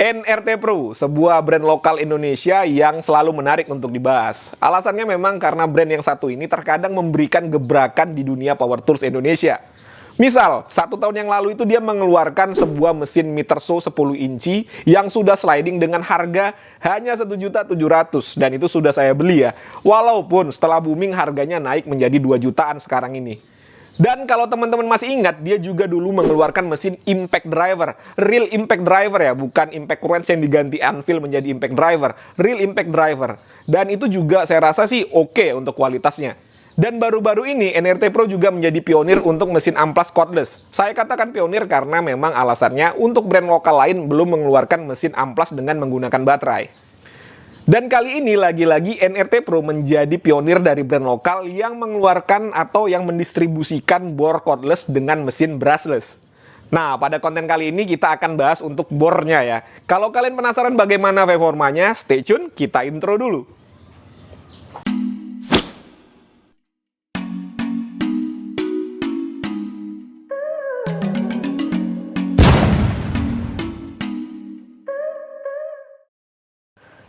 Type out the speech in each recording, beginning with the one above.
NRT Pro, sebuah brand lokal Indonesia yang selalu menarik untuk dibahas. Alasannya memang karena brand yang satu ini terkadang memberikan gebrakan di dunia power tools Indonesia. Misal, 1 tahun yang lalu itu dia mengeluarkan sebuah mesin meter saw 10 inci yang sudah sliding dengan harga hanya 1.700.000 dan itu sudah saya beli ya. Walaupun setelah booming harganya naik menjadi 2 jutaan sekarang ini. Dan kalau teman-teman masih ingat, dia juga dulu mengeluarkan mesin impact driver. Real impact driver ya, bukan impact wrench yang diganti anvil menjadi impact driver. Real impact driver. Dan itu juga saya rasa sih oke untuk kualitasnya. Dan baru-baru ini NRT Pro juga menjadi pionir untuk mesin amplas cordless. Saya katakan pionir karena memang alasannya untuk brand lokal lain belum mengeluarkan mesin amplas dengan menggunakan baterai. Dan kali ini lagi-lagi NRT Pro menjadi pionir dari brand lokal yang mengeluarkan atau yang mendistribusikan bor cordless dengan mesin brushless. Nah, pada konten kali ini kita akan bahas untuk bornya ya. Kalau kalian penasaran bagaimana performanya, stay tune, kita intro dulu.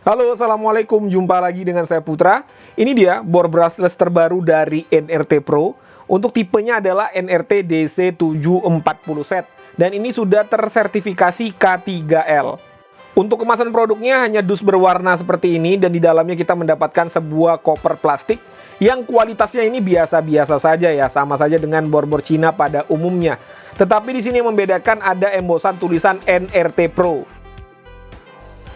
Halo, assalamualaikum. Jumpa lagi dengan saya Putra. Ini dia bor brushless terbaru dari NRT Pro. Untuk tipenya adalah NRT DC740 set. Dan ini sudah tersertifikasi K3L. Untuk kemasan produknya hanya dus berwarna seperti ini. Dan di dalamnya kita mendapatkan sebuah koper plastik yang kualitasnya ini biasa-biasa saja ya. Sama saja dengan bor-bor Cina pada umumnya. Tetapi di sini yang membedakan ada embosan tulisan NRT Pro.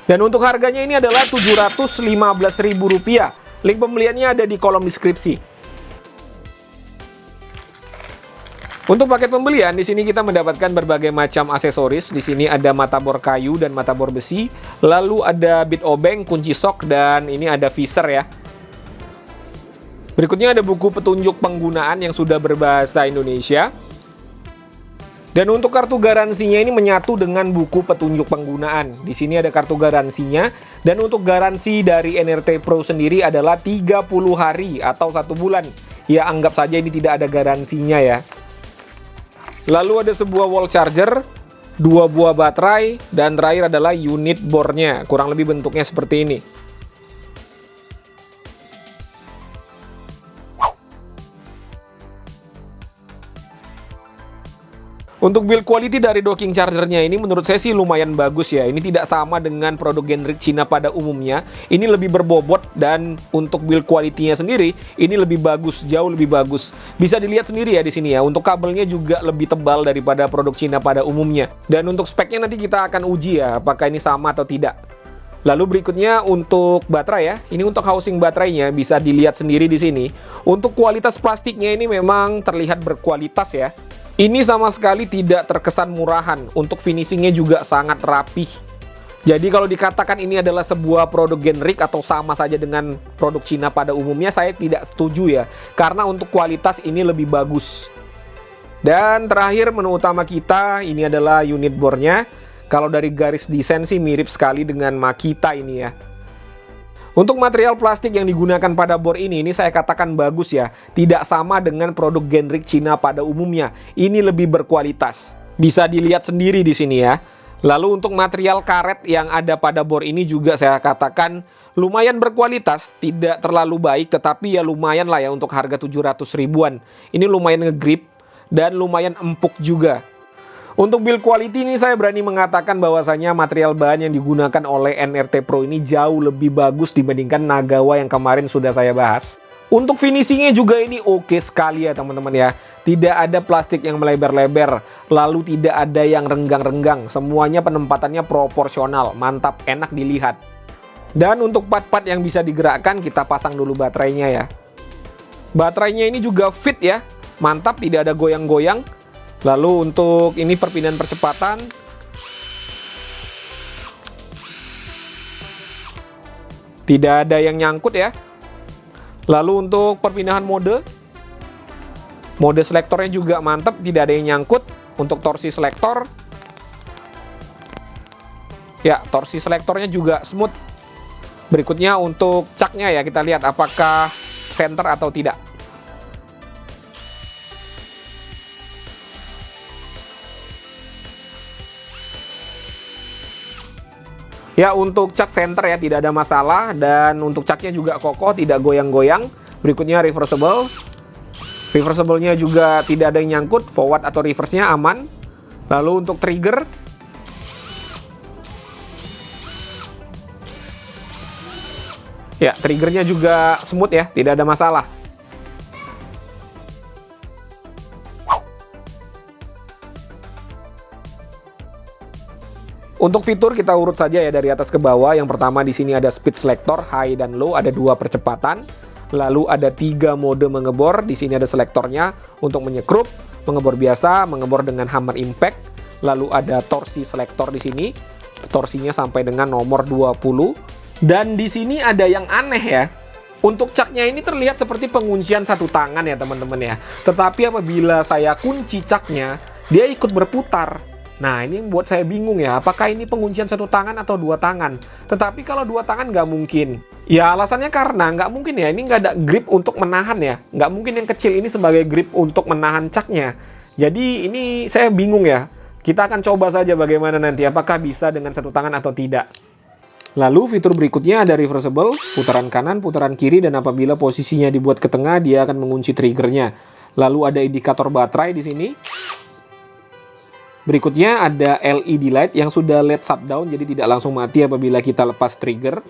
Dan untuk harganya ini adalah Rp715.000. Link pembeliannya ada di kolom deskripsi. Untuk paket pembelian di sini kita mendapatkan berbagai macam aksesoris. Di sini ada mata bor kayu dan mata bor besi, lalu ada bit obeng, kunci sok, dan ini ada visor ya. Berikutnya ada buku petunjuk penggunaan yang sudah berbahasa Indonesia. Dan untuk kartu garansinya ini menyatu dengan buku petunjuk penggunaan. Di sini ada kartu garansinya. Dan untuk garansi dari NRT Pro sendiri adalah 30 hari atau 1 bulan. Ya, anggap saja ini tidak ada garansinya ya. Lalu ada sebuah wall charger, 2 buah baterai, dan terakhir adalah unit bornya. Kurang lebih bentuknya seperti ini. Untuk build quality dari docking chargernya ini menurut saya sih lumayan bagus ya. Ini tidak sama dengan produk generic Cina pada umumnya. Ini lebih berbobot dan untuk build quality-nya sendiri ini lebih bagus, jauh lebih bagus. Bisa dilihat sendiri ya di sini ya. Untuk kabelnya juga lebih tebal daripada produk Cina pada umumnya. Dan untuk speknya nanti kita akan uji ya apakah ini sama atau tidak. Lalu berikutnya untuk baterai ya. Ini untuk housing baterainya bisa dilihat sendiri di sini. Untuk kualitas plastiknya ini memang terlihat berkualitas ya. Ini sama sekali tidak terkesan murahan. Untuk finishingnya juga sangat rapih. Jadi kalau dikatakan ini adalah sebuah produk generik atau sama saja dengan produk Cina pada umumnya, saya tidak setuju ya. Karena untuk kualitas ini lebih bagus. Dan terakhir menu utama kita, ini adalah unit bornya. Kalau dari garis desain sih mirip sekali dengan Makita ini ya. Untuk material plastik yang digunakan pada bor ini saya katakan bagus ya. Tidak sama dengan produk generic Cina pada umumnya. Ini lebih berkualitas. Bisa dilihat sendiri di sini ya. Lalu untuk material karet yang ada pada bor ini juga saya katakan lumayan berkualitas. Tidak terlalu baik tetapi ya lumayan lah ya untuk harga 700 ribuan. Ini lumayan ngegrip dan lumayan empuk juga. Untuk build quality ini saya berani mengatakan bahwasanya material bahan yang digunakan oleh NRT Pro ini jauh lebih bagus dibandingkan Nagawa yang kemarin sudah saya bahas. Untuk finishingnya juga ini oke sekali ya teman-teman ya. Tidak ada plastik yang melebar-lebar, lalu tidak ada yang renggang-renggang. Semuanya penempatannya proporsional, mantap, enak dilihat. Dan untuk part-part yang bisa digerakkan kita pasang dulu baterainya ya. Baterainya ini juga fit ya, mantap, tidak ada goyang-goyang. Lalu untuk ini perpindahan percepatan. Tidak ada yang nyangkut ya. Lalu untuk perpindahan mode. Mode selektornya juga mantap, tidak ada yang nyangkut. Untuk torsi selektor. Ya, torsi selektornya juga smooth. Berikutnya untuk caknya ya, kita lihat apakah center atau tidak. Ya, untuk cat center ya tidak ada masalah, dan untuk catnya juga kokoh, tidak goyang-goyang. Berikutnya reversible. Reversible-nya juga tidak ada yang nyangkut, forward atau reverse-nya aman. Lalu untuk trigger, ya triggernya juga smooth ya, tidak ada masalah. Untuk fitur kita urut saja ya dari atas ke bawah. Yang pertama di sini ada speed selector, high dan low, ada 2 percepatan. Lalu ada 3 mode mengebor. Di sini ada selektornya untuk menyekrup, mengebor biasa, mengebor dengan hammer impact. Lalu ada torsi selektor di sini. Torsinya sampai dengan nomor 20. Dan di sini ada yang aneh ya. Untuk caknya ini terlihat seperti penguncian satu tangan ya teman-teman ya. Tetapi apabila saya kunci caknya, dia ikut berputar. Nah, ini buat saya bingung ya, apakah ini penguncian satu tangan atau 2 tangan? Tetapi kalau 2 tangan nggak mungkin. Ya, alasannya karena nggak mungkin ya, ini nggak ada grip untuk menahan ya. Nggak mungkin yang kecil ini sebagai grip untuk menahan caknya. Jadi ini saya bingung ya. Kita akan coba saja bagaimana nanti, apakah bisa dengan satu tangan atau tidak. Lalu fitur berikutnya ada reversible, putaran kanan, putaran kiri, dan apabila posisinya dibuat ke tengah, dia akan mengunci triggernya. Lalu ada indikator baterai di sini. Berikutnya ada LED light yang sudah LED shutdown, jadi tidak langsung mati apabila kita lepas trigger.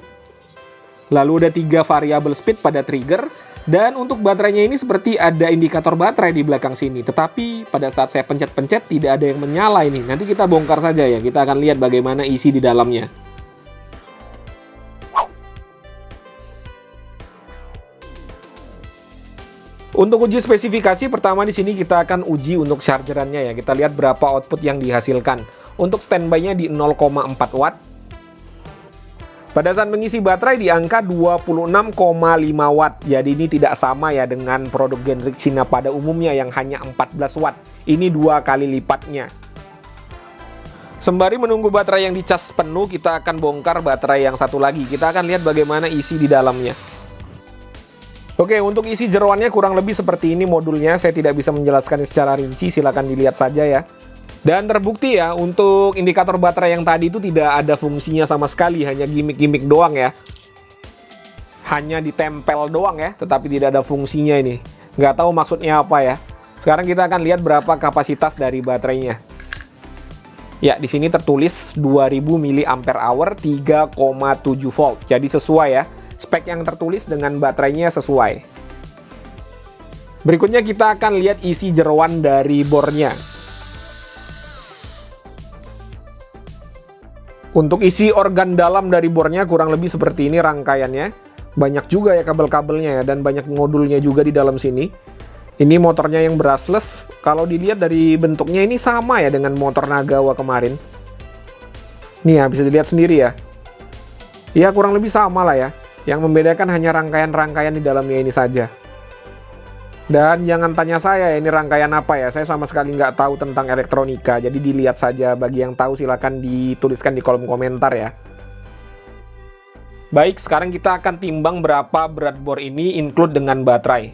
Lalu ada 3 variabel speed pada trigger. Dan untuk baterainya ini seperti ada indikator baterai di belakang sini. Tetapi pada saat saya pencet-pencet tidak ada yang menyala ini. Nanti kita bongkar saja ya, kita akan lihat bagaimana isi di dalamnya. Untuk uji spesifikasi, pertama di sini kita akan uji untuk chargerannya ya. Kita lihat berapa output yang dihasilkan. Untuk standby-nya di 0,4 watt. Pada saat mengisi baterai di angka 26,5 watt. Jadi ini tidak sama ya dengan produk generic Cina pada umumnya yang hanya 14 watt. Ini 2 kali lipatnya. Sembari menunggu baterai yang dicas penuh, kita akan bongkar baterai yang satu lagi. Kita akan lihat bagaimana isi di dalamnya. Oke, untuk isi jeroannya kurang lebih seperti ini modulnya. Saya tidak bisa menjelaskan secara rinci, silahkan dilihat saja ya. Dan terbukti ya, untuk indikator baterai yang tadi itu tidak ada fungsinya sama sekali, hanya gimmick-gimmick doang ya. Hanya ditempel doang ya, tetapi tidak ada fungsinya ini. Nggak tahu maksudnya apa ya. Sekarang kita akan lihat berapa kapasitas dari baterainya. Ya, di sini tertulis 2000 mAh 3,7 volt. Jadi sesuai ya. Spek yang tertulis dengan baterainya sesuai. Berikutnya kita akan lihat isi jeroan dari bornya. Untuk isi organ dalam dari bornya kurang lebih seperti ini rangkaiannya. Banyak juga ya kabel-kabelnya ya, dan banyak modulnya juga di dalam sini. Ini motornya yang brushless. Kalau dilihat dari bentuknya ini sama ya dengan motor Nagawa kemarin. Nih ya, bisa dilihat sendiri ya. Ya kurang lebih sama lah ya. Yang membedakan hanya rangkaian-rangkaian di dalamnya ini saja. Dan jangan tanya saya ini rangkaian apa ya. Saya sama sekali nggak tahu tentang elektronika. Jadi dilihat saja. Bagi yang tahu silakan dituliskan di kolom komentar ya. Baik, sekarang kita akan timbang berapa berat bor ini include dengan baterai.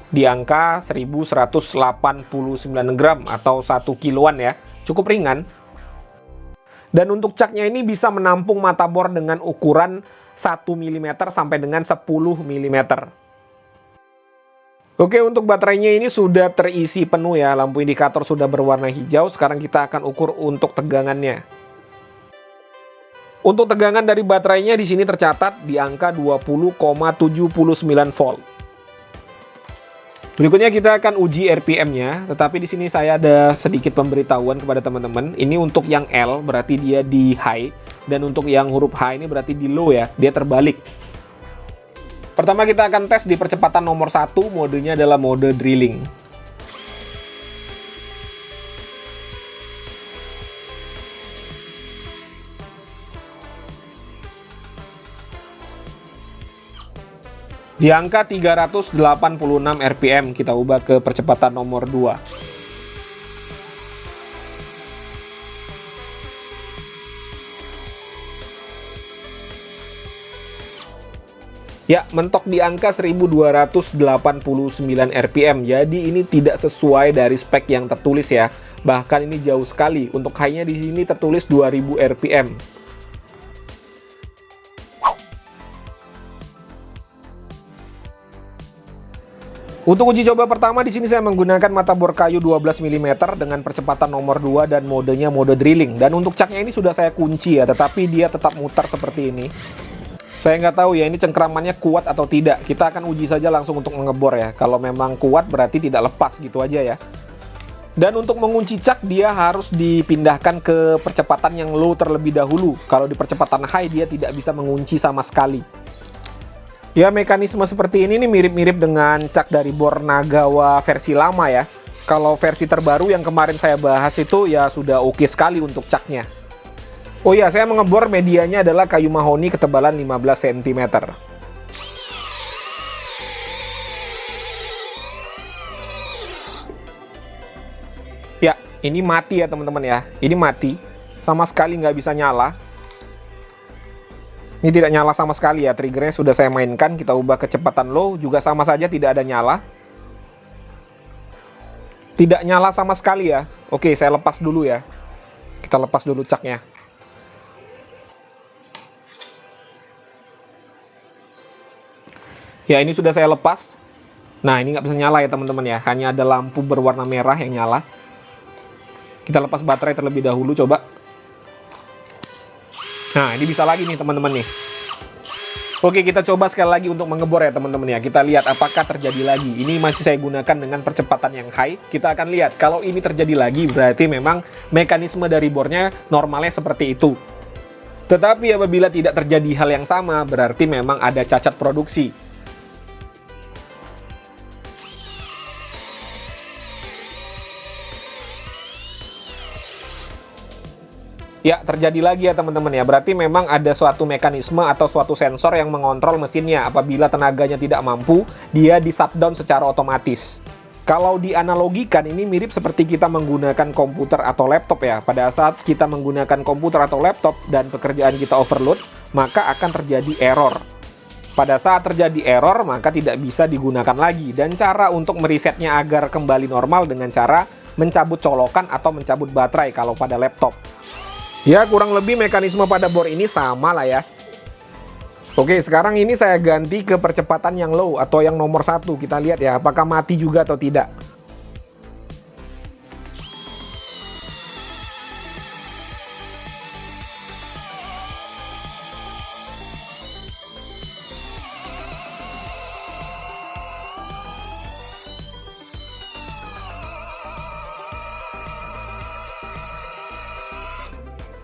Di angka 1189 gram atau 1 kiloan ya. Cukup ringan. Dan untuk caknya ini bisa menampung mata bor dengan ukuran 1 mm sampai dengan 10 mm. Oke, untuk baterainya ini sudah terisi penuh ya. Lampu indikator sudah berwarna hijau. Sekarang kita akan ukur untuk tegangannya. Untuk tegangan dari baterainya di sini tercatat di angka 20,79 volt. Berikutnya kita akan uji RPM-nya, tetapi di sini saya ada sedikit pemberitahuan kepada teman-teman. Ini untuk yang L berarti dia di high, dan untuk yang huruf H ini berarti di low ya, dia terbalik. Pertama kita akan tes di percepatan nomor 1, modenya adalah mode drilling. Di angka 386 RPM, kita ubah ke percepatan nomor 2. Ya, mentok di angka 1289 RPM. Jadi ini tidak sesuai dari spek yang tertulis ya. Bahkan ini jauh sekali. Untuk high-nya di sini tertulis 2000 RPM. Untuk uji coba pertama di sini saya menggunakan mata bor kayu 12 mm dengan percepatan nomor 2 dan modenya mode drilling. Dan untuk caknya ini sudah saya kunci ya, tetapi dia tetap muter seperti ini. Saya nggak tahu ya ini cengkramannya kuat atau tidak. Kita akan uji saja langsung untuk mengebor ya. Kalau memang kuat berarti tidak lepas gitu aja ya. Dan untuk mengunci cak dia harus dipindahkan ke percepatan yang low terlebih dahulu. Kalau di percepatan high dia tidak bisa mengunci sama sekali. Ya, mekanisme seperti ini nih mirip-mirip dengan cak dari bor Nagawa versi lama ya. Kalau versi terbaru yang kemarin saya bahas itu ya sudah oke sekali untuk caknya. Oh ya, saya mengebor medianya adalah kayu mahoni ketebalan 15 cm. Ya, ini mati ya teman-teman ya. Ini mati, sama sekali nggak bisa nyala. Ini tidak nyala sama sekali ya, triggernya sudah saya mainkan, kita ubah kecepatan low, juga sama saja tidak ada nyala. Tidak nyala sama sekali ya. Oke, saya lepas dulu ya. Kita lepas dulu caknya. Ya, ini sudah saya lepas. Nah, ini nggak bisa nyala ya teman-teman ya, hanya ada lampu berwarna merah yang nyala. Kita lepas baterai terlebih dahulu, coba. Nah, ini bisa lagi nih teman-teman nih. Oke, kita coba sekali lagi untuk mengebor ya teman-teman ya. Kita lihat apakah terjadi lagi. Ini masih saya gunakan dengan percepatan yang high. Kita akan lihat kalau ini terjadi lagi berarti memang mekanisme dari bornya normalnya seperti itu. Tetapi apabila tidak terjadi hal yang sama berarti memang ada cacat produksi. Ya, terjadi lagi ya teman-teman ya. Berarti memang ada suatu mekanisme atau suatu sensor yang mengontrol mesinnya. Apabila tenaganya tidak mampu, dia di shutdown secara otomatis. Kalau dianalogikan, ini mirip seperti kita menggunakan komputer atau laptop ya. Pada saat kita menggunakan komputer atau laptop dan pekerjaan kita overload, maka akan terjadi error. Pada saat terjadi error, maka tidak bisa digunakan lagi. Dan cara untuk meresetnya agar kembali normal dengan cara mencabut colokan atau mencabut baterai kalau pada laptop. Ya, kurang lebih mekanisme pada bor ini sama lah ya. Oke, sekarang ini saya ganti ke percepatan yang low atau yang nomor 1. Kita lihat ya, apakah mati juga atau tidak.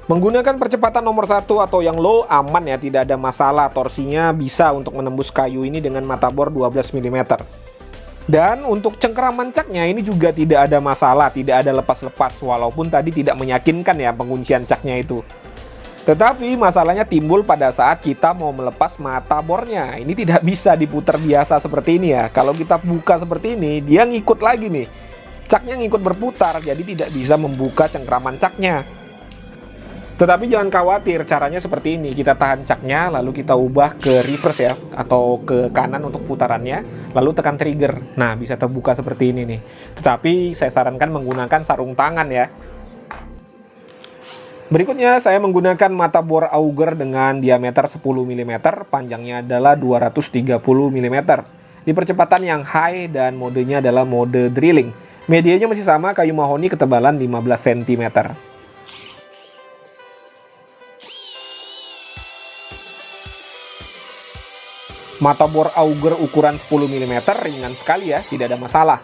Menggunakan percepatan nomor 1 atau yang low aman ya, tidak ada masalah. Torsinya bisa untuk menembus kayu ini dengan mata bor 12 mm. Dan untuk cengkraman caknya ini juga tidak ada masalah, tidak ada lepas-lepas. Walaupun tadi tidak meyakinkan ya penguncian caknya itu. Tetapi masalahnya timbul pada saat kita mau melepas mata bornya. Ini tidak bisa diputar biasa seperti ini ya. Kalau kita buka seperti ini, dia ngikut lagi nih. Caknya ngikut berputar, jadi tidak bisa membuka cengkraman caknya. Tetapi jangan khawatir, caranya seperti ini. Kita tahan caknya, lalu kita ubah ke reverse ya, atau ke kanan untuk putarannya, lalu tekan trigger. Nah, bisa terbuka seperti ini nih. Tetapi saya sarankan menggunakan sarung tangan ya. Berikutnya saya menggunakan mata bor auger dengan diameter 10 mm, panjangnya adalah 230 mm. Di percepatan yang high dan modenya adalah mode drilling. Medianya masih sama, kayu mahoni ketebalan 15 cm. Mata bor auger ukuran 10 mm ringan sekali ya, tidak ada masalah.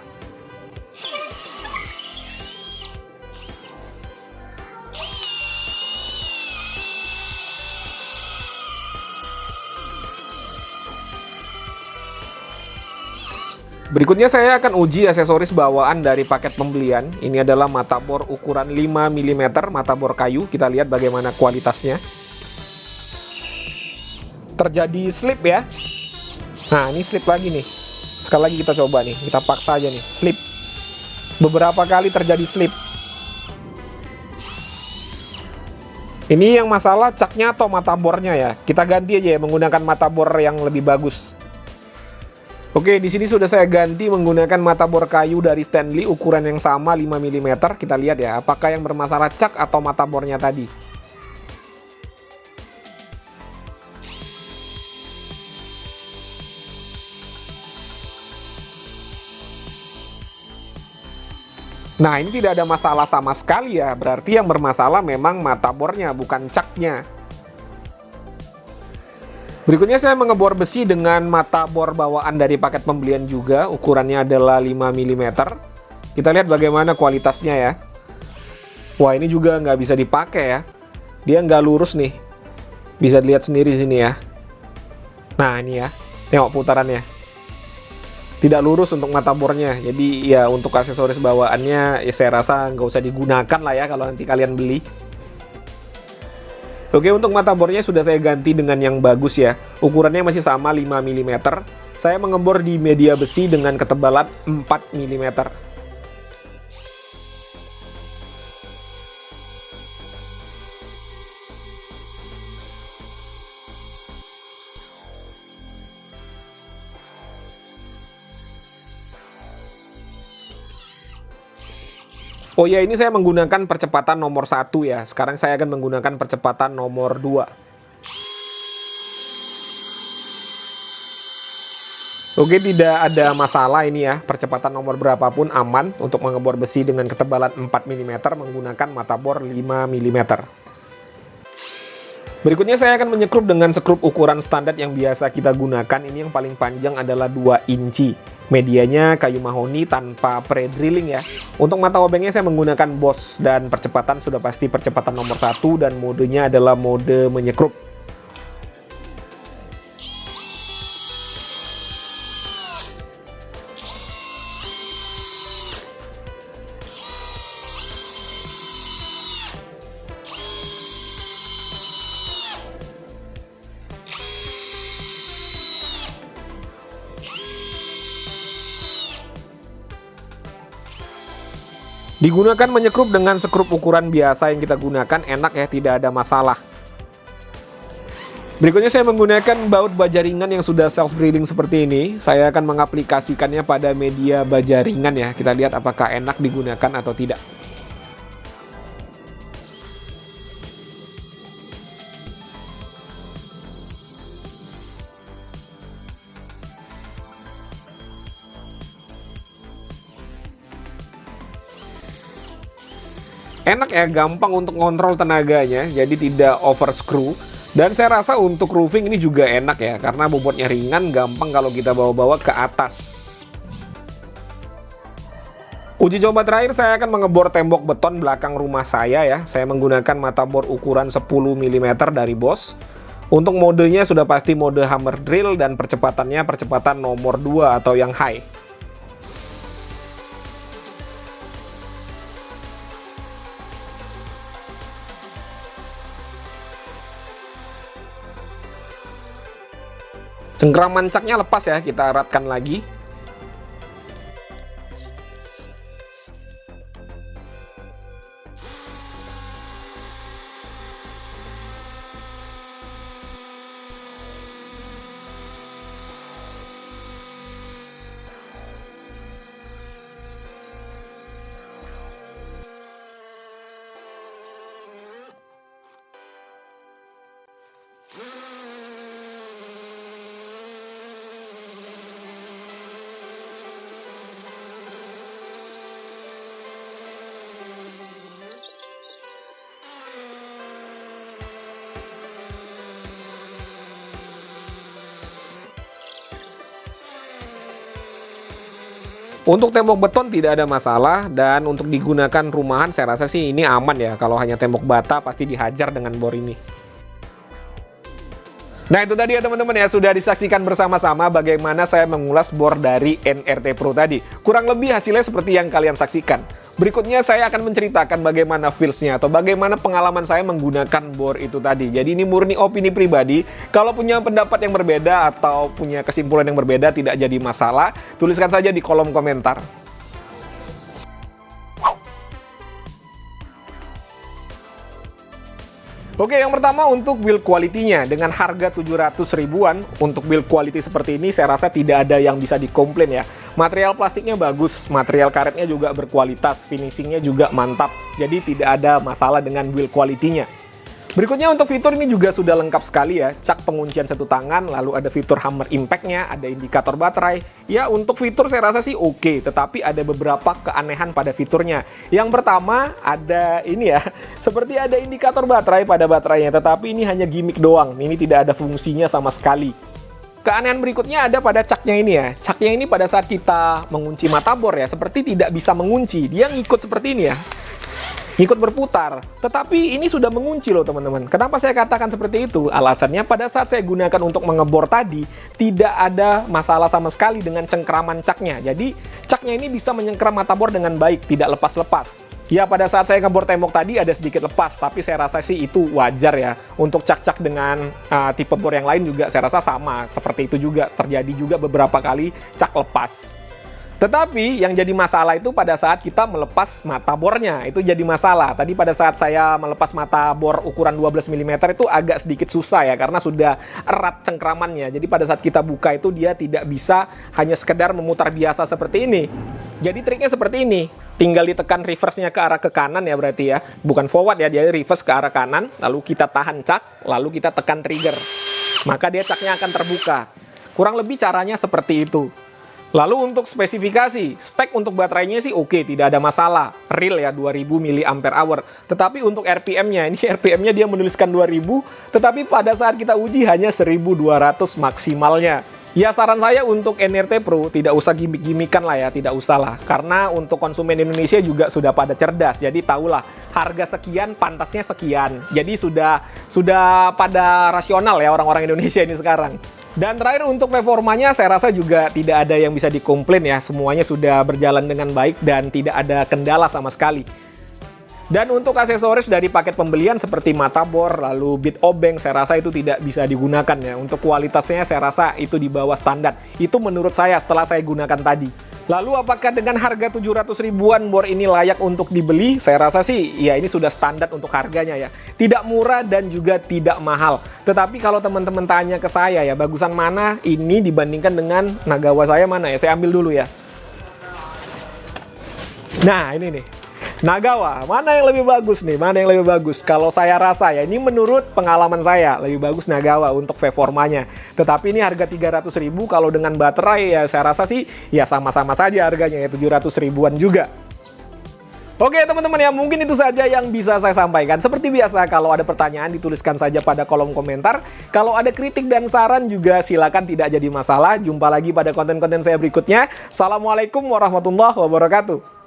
Berikutnya saya akan uji aksesoris bawaan dari paket pembelian. Ini adalah mata bor ukuran 5 mm, mata bor kayu. Kita lihat bagaimana kualitasnya. Terjadi slip ya. Nah, ini slip lagi nih. Sekali lagi kita coba nih, kita paksa aja nih, slip. Beberapa kali terjadi slip. Ini yang masalah caknya atau mata bornya ya. Kita ganti aja ya menggunakan mata bor yang lebih bagus. Oke, di sini sudah saya ganti menggunakan mata bor kayu dari Stanley ukuran yang sama 5 mm. Kita lihat ya, apakah yang bermasalah cak atau mata bornya tadi. Nah, ini tidak ada masalah sama sekali ya. Berarti yang bermasalah memang matabornya, bukan caknya. Berikutnya saya mengebor besi dengan matabor bawaan dari paket pembelian juga. Ukurannya adalah 5 mm. Kita lihat bagaimana kualitasnya ya. Wah, ini juga nggak bisa dipakai ya. Dia nggak lurus nih. Bisa dilihat sendiri sini ya. Nah, ini ya. Tengok putarannya. Tidak lurus untuk matabornya. Jadi ya untuk aksesoris bawaannya ya saya rasa nggak usah digunakan lah ya kalau nanti kalian beli. Oke, untuk matabornya sudah saya ganti dengan yang bagus ya. Ukurannya masih sama 5 mm. Saya mengebor di media besi dengan ketebalan 4 mm. Oh ya, ini saya menggunakan percepatan nomor 1 ya. Sekarang saya akan menggunakan percepatan nomor 2. Oke, tidak ada masalah ini ya. Percepatan nomor berapapun aman untuk mengebor besi dengan ketebalan 4 mm menggunakan matabor 5 mm. Berikutnya saya akan menyekrup dengan sekrup ukuran standar yang biasa kita gunakan. Ini yang paling panjang adalah 2 inci. Medianya kayu mahoni tanpa pre-drilling ya. Untuk mata obengnya saya menggunakan Bosch dan percepatan sudah pasti percepatan nomor 1 dan modenya adalah mode menyekrup. Digunakan menyekrup dengan sekrup ukuran biasa yang kita gunakan, enak ya, tidak ada masalah. Berikutnya saya menggunakan baut baja ringan yang sudah self drilling seperti ini. Saya akan mengaplikasikannya pada media baja ringan ya. Kita lihat apakah enak digunakan atau tidak. Enak ya, gampang untuk ngontrol tenaganya, jadi tidak overscrew. Dan saya rasa untuk roofing ini juga enak ya, karena bobotnya ringan, gampang kalau kita bawa-bawa ke atas. Uji coba terakhir saya akan mengebor tembok beton belakang rumah saya ya. Saya menggunakan matabor ukuran 10 mm dari Bosch. Untuk modenya sudah pasti mode hammer drill dan percepatannya percepatan nomor 2 atau yang high. Cengkram mancaknya lepas ya, kita eratkan lagi. Untuk tembok beton tidak ada masalah, dan untuk digunakan rumahan saya rasa sih ini aman ya. Kalau hanya tembok bata pasti dihajar dengan bor ini. Nah itu tadi ya teman-teman ya, sudah disaksikan bersama-sama bagaimana saya mengulas bor dari NRT Pro tadi. Kurang lebih hasilnya seperti yang kalian saksikan. Berikutnya saya akan menceritakan bagaimana feels-nya atau bagaimana pengalaman saya menggunakan bor itu tadi. Jadi ini murni opini pribadi. Kalau punya pendapat yang berbeda atau punya kesimpulan yang berbeda tidak jadi masalah. Tuliskan saja di kolom komentar. Oke, yang pertama untuk build quality-nya. Dengan harga 700 ribuan, untuk build quality seperti ini saya rasa tidak ada yang bisa dikomplain ya. Material plastiknya bagus, material karetnya juga berkualitas, finishingnya juga mantap. Jadi tidak ada masalah dengan build quality-nya. Berikutnya untuk fitur ini juga sudah lengkap sekali ya, cak penguncian satu tangan, lalu ada fitur hammer impact-nya, ada indikator baterai. Ya untuk fitur saya rasa sih oke, tetapi ada beberapa keanehan pada fiturnya. Yang pertama ada ini ya, seperti ada indikator baterai pada baterainya, tetapi ini hanya gimmick doang, ini tidak ada fungsinya sama sekali. Keanehan berikutnya ada pada caknya ini ya, caknya ini pada saat kita mengunci motherboard ya, seperti tidak bisa mengunci, dia ngikut seperti ini ya. Ikut berputar, tetapi ini sudah mengunci loh teman-teman. Kenapa saya katakan seperti itu? Alasannya pada saat saya gunakan untuk mengebor tadi, tidak ada masalah sama sekali dengan cengkraman caknya. Jadi caknya ini bisa menyengkram motherboard dengan baik, tidak lepas-lepas. Ya pada saat saya ngebor tembok tadi ada sedikit lepas, tapi saya rasa sih itu wajar ya. Untuk cak-cak dengan tipe bor yang lain juga saya rasa sama, seperti itu juga. Terjadi juga beberapa kali cak lepas. Tetapi yang jadi masalah itu pada saat kita melepas motherboard-nya, itu jadi masalah. Tadi pada saat saya melepas motherboard ukuran 12 mm itu agak sedikit susah ya, karena sudah erat cengkramannya. Jadi pada saat kita buka itu dia tidak bisa hanya sekedar memutar biasa seperti ini. Jadi triknya seperti ini, tinggal ditekan reverse-nya ke arah ke kanan ya berarti ya. Bukan forward ya, dia reverse ke arah kanan, lalu kita tahan cak, lalu kita tekan trigger. Maka dia caknya akan terbuka. Kurang lebih caranya seperti itu. Lalu untuk spesifikasi, spek untuk baterainya sih oke, tidak ada masalah. Real ya 2000 mAh. Tetapi untuk RPM-nya, ini RPM-nya dia menuliskan 2000, tetapi pada saat kita uji hanya 1200 maksimalnya. Ya saran saya untuk NRT Pro tidak usah gimmick-gimmickan lah ya, tidak usah lah. Karena untuk konsumen Indonesia juga sudah pada cerdas, jadi tahulah harga sekian pantasnya sekian. Jadi sudah pada rasional ya orang-orang Indonesia ini sekarang. Dan terakhir untuk performanya saya rasa juga tidak ada yang bisa dikomplain ya. Semuanya sudah berjalan dengan baik dan tidak ada kendala sama sekali. Dan untuk aksesoris dari paket pembelian seperti motherboard, lalu bit obeng, saya rasa itu tidak bisa digunakan ya. Untuk kualitasnya saya rasa itu di bawah standar. Itu menurut saya setelah saya gunakan tadi. Lalu apakah dengan harga 700 ribuan board ini layak untuk dibeli? Saya rasa sih ya ini sudah standar untuk harganya ya. Tidak murah dan juga tidak mahal. Tetapi kalau teman-teman tanya ke saya ya, bagusan mana ini dibandingkan dengan Nagawa saya mana ya? Saya ambil dulu ya. Nah ini nih. Nagawa, mana yang lebih bagus nih? Mana yang lebih bagus? Kalau saya rasa ya, ini menurut pengalaman saya, lebih bagus Nagawa untuk performanya. Tetapi ini harga 300 ribu, kalau dengan baterai ya saya rasa sih ya sama-sama saja harganya ya 700 ribuan juga. Oke teman-teman ya, mungkin itu saja yang bisa saya sampaikan. Seperti biasa, kalau ada pertanyaan dituliskan saja pada kolom komentar. Kalau ada kritik dan saran juga silakan, tidak jadi masalah. Jumpa lagi pada konten-konten saya berikutnya. Assalamualaikum warahmatullahi wabarakatuh.